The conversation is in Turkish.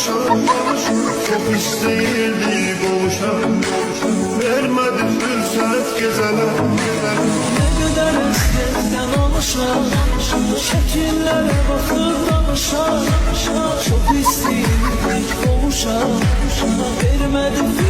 Çok istəyirdik qovuşan, vermədi fürsət gecələr. Ne kadar eskiden olmuşam, şekillere bakıp danışam. Çok isteyip kavuşam, vermedi